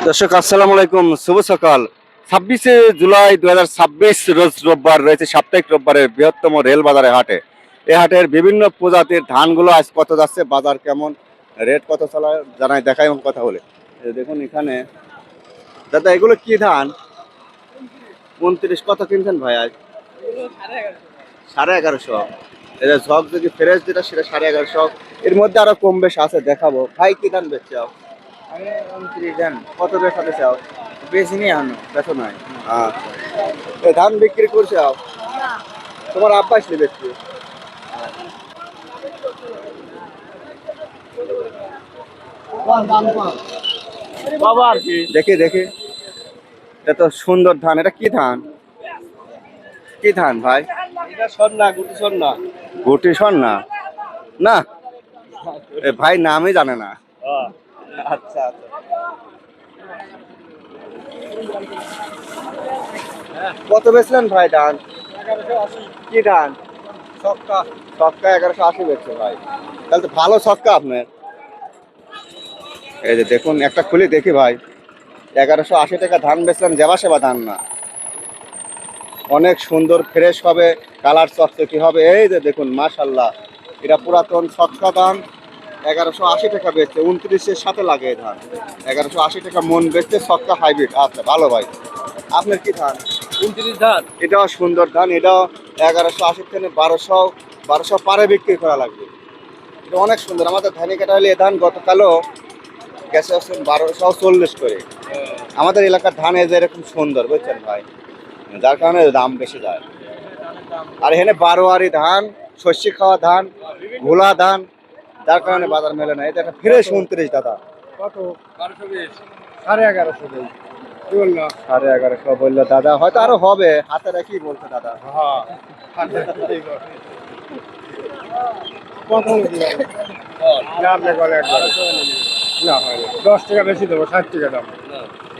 দর্শক আসসালামু আলাইকুম, শুভ সকাল। 26শে জুলাই 2026 রোজ রোববার রয়েছে সাপ্তাহিক রোববারের বৃহত্তম রেল বাজারে হাটে। এই হাটের বিভিন্ন প্রজাতির ধানগুলো আজ কত যাচ্ছে, বাজার কেমন, রেট কত চলা জানাই দেখাই এবং কথা বলে। এই দেখুন এখানে দাদা, এগুলো কি ধান? 29 কত কিনছেন ভাই আজ? 1150। এটা ঝক যদি ফ্রেশ যেটা সেটা 1150। এর মধ্যে আরো কম বেশ আছে, দেখাবো। ভাই কি ধান বেচছে? কত বেচাতে চাও? বেশি নেই আনো। বেচো নাই? আচ্ছা, এই ধান বিক্রি করছে আও? তোমার আব্বা আসলে বেচছে? বাবা আর কি দেখি দেখি, এটা তো সুন্দর ধান। এটা কি ধান? কি ধান ভাই? এটা সন্না গুটি সন্না। গুটি স্বর্ণা না? এ ভাই নামই জানে না। আচ্ছা আচ্ছা। কত বেচলেন ভাই ধান? 1180 কি ধান? ছক্কা। ছক্কা 1180 বেচছে ভাই। তাহলে তো ভালো ছক্কা আপনার। এই যে দেখুন, একটা খুলে দেখি ভাই। 1180 টাকা ধান বেচলেন, জেবা সেবা ধান না। অনেক সুন্দর ফ্রেশ হবে, কালার চকচকি হবে। এই যে দেখুন, মাশাল্লাহ, এটা পুরাতন ছক্কা ধান। 1180 টাকা বেচছে, 29-এর সাথে লাগে এই ধান। 1180 টাকা মন বেচছে, ছক্কা হাইব্রিড। আচ্ছা ভালো ভাই। আপনার কি ধান? 29 ধান। এটাও সুন্দর ধান। এটাও 1180 থেকে 1200 পারে বিক্রি করা লাগবে। এটা অনেক সুন্দর। আমাদের ধানি কাটা হলে এ ধান গতকালও গেছে হচ্ছে 1240 করে। আমাদের এলাকার ধান এই যে এরকম সুন্দর, বুঝছেন ভাই, যার কারণে দাম বেশি যায়। আর এখানে বারোয়ারি ধান, শস্য খাওয়া ধান, ঘোলা ধান, যার কারণে বাজার মেলে না। এটা একটা ফ্রেশ 29 দাদা। কত? 1220 1150 দেই। কি বললো? 1150 বললো দাদা, হয়তো আরো হবে। হাতে রাখি বলছে দাদা। হ্যাঁ কত দিলাম? না আপনি বলে একবার না হয় 10 টাকা বেশি দেবো, 60 টাকা দাম।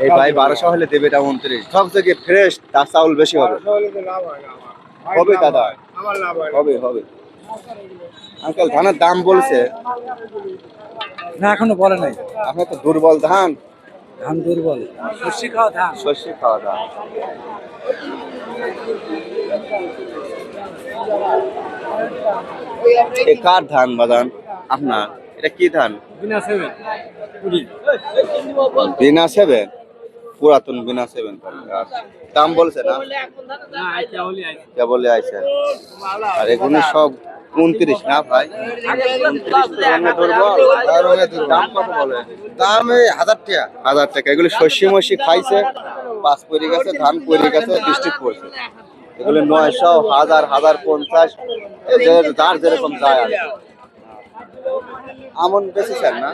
এই ভাই 1200 হলে দেবে, এটা 29। সব থেকে ফ্রেশ, তার চাউল বেশি হবে। 1200 হলে তো লাভ হয় না আমার। হবে দাদা, আমার লাভ হয় না। হবে হবে। আঙ্কেল ধানের দাম বলছে? না এখনো বলে নাই। আপনার তো দুর্বল ধান। ধান দুর্বল, শস্য খাওয়া ধান। শস্য খাওয়া ধান। এ কার ধান বাদান আপনার? এটা কি ধান? বিনা সেভেন কুড়ি। বিনা 7? পুরাতন বিনা 7। দাম বলছে না? না আইতা হলি আইতা। কেবলই আইছে। আর এগুলো সব 29 না ভাই? 29 তো রঙে দুর্বল। দাম কত বলে? দাম এই 1000 টাকা। 1000 টাকা। এগুলো শস্য মস্যি খাইছে, পাঁচ পড়ে গেছে, ধান পড়ে গেছে, বৃষ্টি পড়ছে। এগুলো 900, 1000, 1050, যার যেরকম যায় আর কি। আমন বেশিছেন না?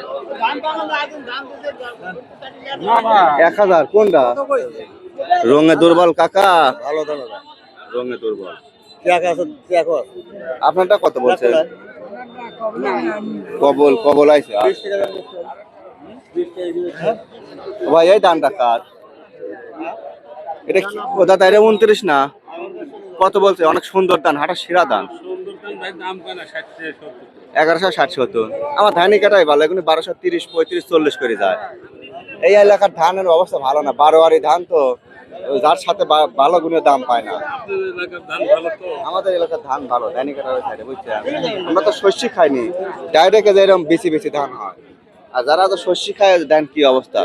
1000 কোনটা? রঙে দুর্বল কাকা। ভালো দাম না। রঙে দুর্বল। টাকা আছে টাকা। আপনারটা কত বলছেন? কবল আইছে। 20 টাকা দাম। 20 টাকা দিবে। ভাই এই ধানটা কার? এটা কি ও দাদা? এটা 29 না? কত বলছে? অনেক সুন্দর ধান, হাটা শিরা ধান। সুন্দর ভাই দাম কয় না 60 টাকা 70। 1160-70। আমার ধানি কাটাই ভালো, এগুলো 1230, 35, 40 করে যায়। এই এলাকার ধানের অবস্থা ভালো না, বারোয়ারি ধান তো, যার সাথে ভালো গুণের দাম পায় না। আপনাদের এলাকার ধান ভালো তো? আমাদের এলাকার ধান ভালো, ধানি কাটার সাইডে, বুঝছেন। আমরা তো শস্য খাইনি, ডাইরেক্টে যেরকম বেশি বেশি ধান হয়। আর যারা তো শস্য খায়, দেন কি অবস্থা।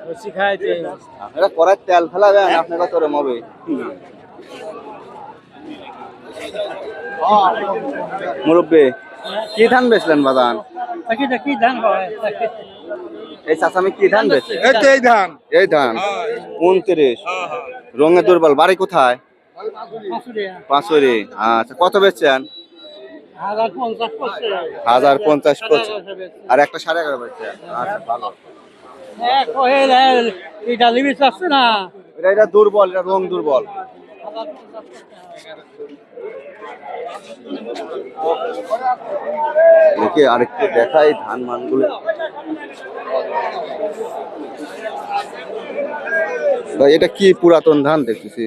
বেশি খায় যে আপনারা করার তেল ফেলাবেন, আপনারা তো এরম হবে। মুরব্বী, কি ধান বেচলেন বাদান? কি ধান হয়? এই চাচামি কি ধান বেচে? এই তো এই ধান। এই ধান 29। রঙে দুর্বল। বাড়ি কোথায়? পাঁচুরি। আচ্ছা, কত বেচছেন? 1050 করছে। আর একটা 11.5 বেচছে। আচ্ছা ভালো। এটা দুর্বল, এটা রং দুর্বল। দেখি আরেকটু দেখাই ধান মানগুলো। ভাই এটা কি পুরাতন ধান দেখতেছি?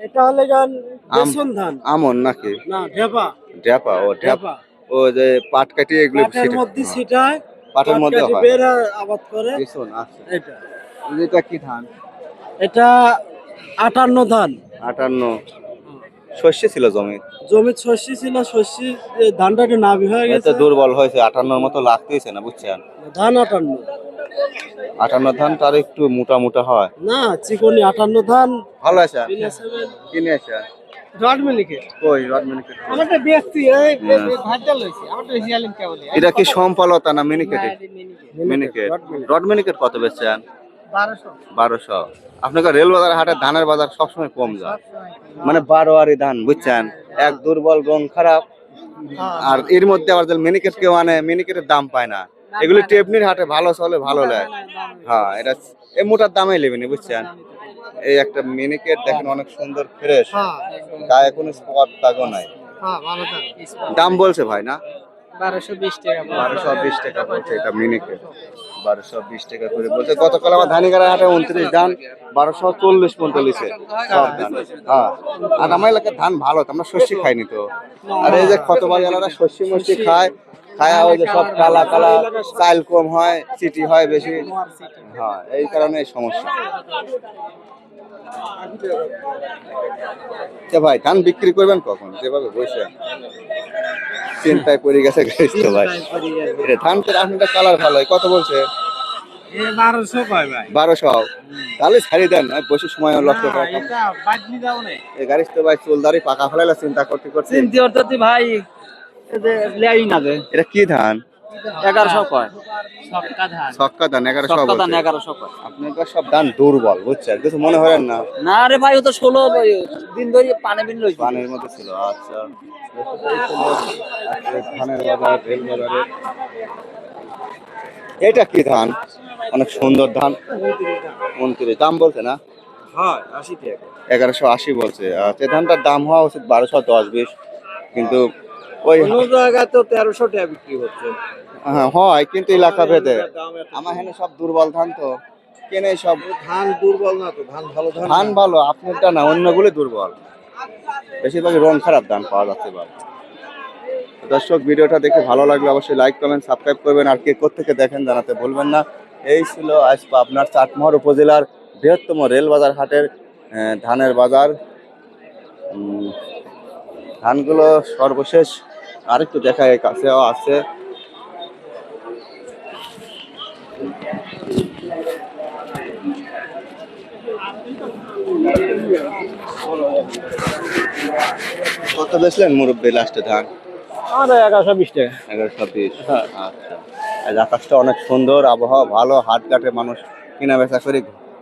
এটা হলে গান বেসন ধান। আমন নাকি? না ঢেপা। ঢেপা। ও ঢেপা। ও যে পাট কাটিয়ে এগুলো পাটের মধ্যে ছিটায়, পাটের মধ্যে হয়। বের আবাদ করে বেসন। আচ্ছা। এটা এটা কি ধান? এটা 58 ধান। 58 শস্য ছিল জমি। জমির শস্য ছিল, শস্য ধানটা একটু নাবি হয়ে এত গেছে। দুর্বল হয়েছে, 58 মতো লাগতেছে না বুঝছেন। ধান 58। 58 ধান তার একটু মোটা মোটা হয় না, চিকনি 58 ধান। ভালো আছে। বিনা সেভেন। কিনে আছে রড মিলিকে। কই রড মিনিকেট? আমারটা ব্যক্তি এই হ্যাঁ। ভাজা লইছে। আমারটা হিয়ালিন কেবল। এটা কি সম্পালতা না মিনিকেট? মিনিকে। মিনিকেট। রড মিনিকেট কত বেচছেন? 1200। 1200। আপনাকে রেল বাজার হাটে ধানের বাজার সবসময় কম যায়, মানে বারোয়ারি ধান বুঝছেন, এক দুর্বল রং খারাপ। আর এর মধ্যে আবার যে মিনিকেট কেউ আনে, মিনিকেটের দাম পায় না। এগুলি টেপনির হাটে ভালো চলে, ভালো লাগে। হ্যাঁ, এটা এই মোটার দামই নেবেনি বুঝছেন। এই একটা মিনিকেট দেখেন অনেক সুন্দর ফ্রেশ, গায়ে কোনো স্পট দাগও নাই। হ্যাঁ, ভালো ধান। দাম বলছে ভাই না? 1220 টাকা। 1220 টাকা বলছে এটা মিনিকেট। 1220 টাকা করে বলছে। গতকাল আমার ধানিগাড়া হাটে 29 ধান 1240 পর্যন্ত লিছে সব ধান। হ্যাঁ, আর আমার এলাকার ধান ভালো তো, আমরা শস্য খাইনি তো। আর এই যে ক্ষতবাড়ি এলাকারা শস্য মস্যি খায়, খায়া ওই যে সব কালা কালা চাল কম হয়, চিটি হয় বেশি। হ্যাঁ, এই কারণে এই সমস্যা। ভাই ধান বিক্রি করবেন কখন? যেভাবে বসে চিন্তায় পড়ে গেছে তো ভাই। ধান তো আপনার কালার ভালো, কত বলছে? 1200 কয় ভাই। 1200। তাহলে ছাড়ি দেন, বসে সময় নষ্ট করা। এটা বাজনি দাও না। এই গাড়ি তো ভাই চুলদারি পাকা ফেলাইলা চিন্তা করতে করতে। চিন্তি করতে ভাই এতে লেই না দে। এটা কি ধান? 1100 কয়। সক্কা ধান। ছক্কা ধান 1100 সক্কা ধান বলছে। 1100 কয়। আপনার সব ধান দুর্বল বুঝছেন, কিছু মনে করেন না। না রে ভাই, ও তো 16 দিন ধরে পানি বিন লইছে। পানির মধ্যে ছিল। আচ্ছা, ধানের বাজার, রেল বাজারে। এটা কি ধান? অনেক সুন্দর ধান। 29 দাম বলছে না? হ্যাঁ, 80 টাকা। 1180 বলছে। আচ্ছা, এই ধানটার দাম হওয়া উচিত 1210-20, কিন্তু ওই কোন জায়গায় তো 1300 টাকা বিক্রি হচ্ছে। হ্যাঁ হয়, কিন্তু এলাকা ভেদে। আমার এখানে সব দুর্বল ধান তো কেনে সব। ধান দুর্বল না তো, ধান ভালো ধান। ধান ভালো, আপনারটা না, অন্যগুলো দুর্বল। বেশিরভাগই রং খারাপ ধান পাওয়া যাচ্ছে এবার। দর্শক, ভিডিওটা দেখে ভালো লাগলে অবশ্যই লাইক কমেন্ট সাবস্ক্রাইব করবেন, আর কে কোত্থেকে দেখেন জানাতে ভুলবেন না। এই ছিল আজ আপনার চাটমোহর উপজেলার বৃহত্তম রেলবাজার হাটের ধানের বাজার। ধানগুলো সর্বশেষ আরেকটু দেখা এই কাছেও আছে। কত বেচলেন মুরব্বী লাস্টে ধান? আমাদের 1120 টাকা। 1120। আচ্ছা, আজ আকাশটা অনেক সুন্দর, আবহাওয়া ভালো, হাটঘাটে মানুষ কেনা বেচা করে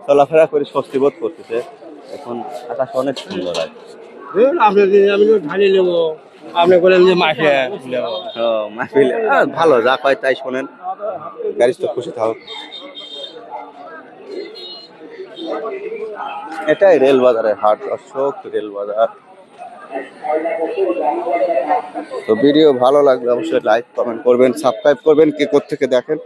চলাফেরা করে স্বস্তি বোধ করতেছে। এখন আকাশ অনেক সুন্দর। আজ আপনি আমি তো ধানই নেবো, আপনি বলেন যে মাসে মাহফিল ভালো, যা কয় তাই শোনেন, গাড়ি তো খুশি থাকুক। এটাই রেল বাজারের হাট দর্শক, রেল বাজার। তো ভিডিও ভালো লাগলে অবশ্যই লাইক কমেন্ট করবেন, সাবস্ক্রাইব করবেন, কে কোত্থেকে দেখেন।